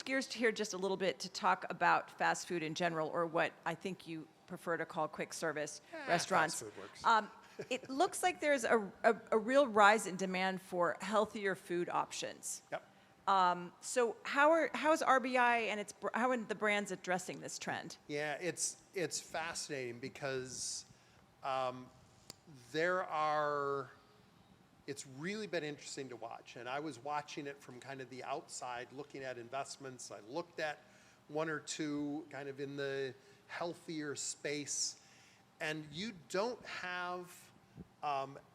gears here just a little bit to talk about fast food in general, or what I think you prefer to call quick service restaurants. Fast food works. It looks like there's a real rise in demand for healthier food options. Yep. So how is RBI and how are the brands addressing this trend? Yeah, it's fascinating because it's really been interesting to watch. And I was watching it from kind of the outside, looking at investments. I looked at one or two kind of in the healthier space. And you don't have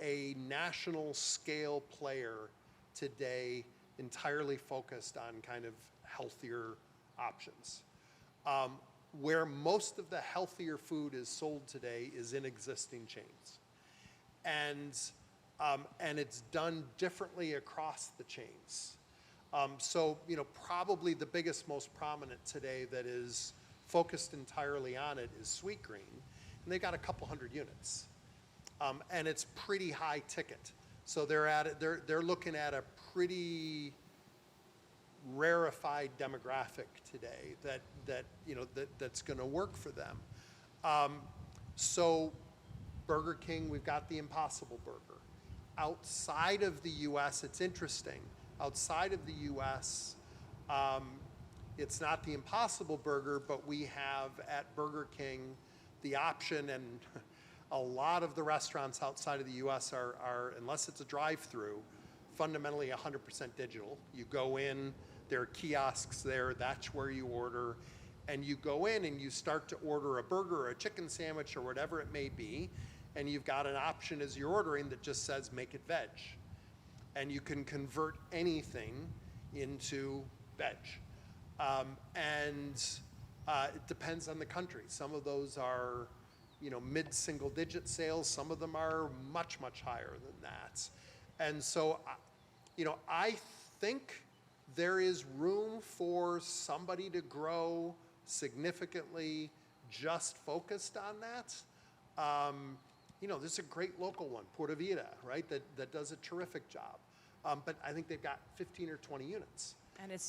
a national scale player today entirely focused on kind of healthier options. Where most of the healthier food is sold today is in existing chains. And it's done differently across the chains. So, probably the biggest, most prominent today that is focused entirely on it is Sweetgreen. And they've got a couple hundred units. And it's pretty high ticket. So they're looking at a pretty rarefied demographic today that's going to work for them. So Burger King, we've got the Impossible Burger. Outside of the U.S., it's interesting. Outside of the U.S., it's not the Impossible Burger, but we have at Burger King the option, and a lot of the restaurants outside of the U.S. are unless it's a drive-through, fundamentally 100% digital. You go in, there are kiosks there, that's where you order, and you go in and you start to order a burger or a chicken sandwich or whatever it may be, and you've got an option as you're ordering that just says make it veg. And you can convert anything into veg. It depends on the country. Some of those are mid-single digit sales. Some of them are much, much higher than that. And so, I think there is room for somebody to grow significantly just focused on that. There's a great local one, Porta Vida, right, that does a terrific job. But I think they've got 15 or 20 units.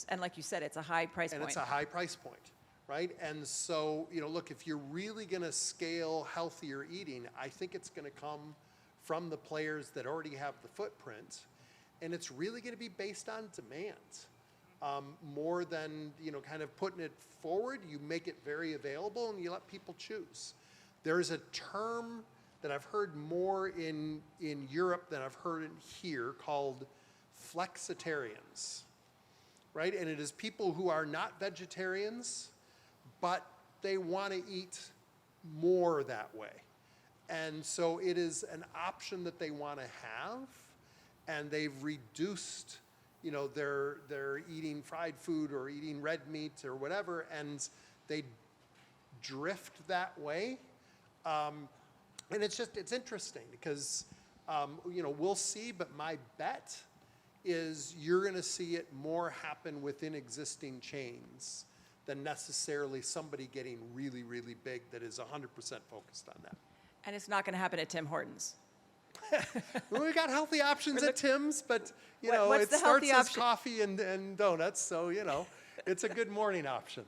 And like you said, it's a high price point. And it's a high price point, right? And so, look, if you're really going to scale healthier eating, I think it's going to come from the players that already have the footprint. And it's really going to be based on demand. More than, kind of putting it forward, you make it very available and you let people choose. There's a term that I've heard more in Europe than I've heard in here called flexitarians, right? And it is people who are not vegetarians, but they want to eat more that way. And so it is an option that they want to have, and they've reduced they're eating fried food or eating red meat or whatever, and they drift that way. And it's interesting because, we'll see, but my bet is you're going to see it more happen within existing chains than necessarily somebody getting really, really big that is 100% focused on that. And it's not going to happen at Tim Hortons. Well, we got healthy options at Tim's, but what's it the starts healthy as option? coffee and donuts, so it's a good morning option.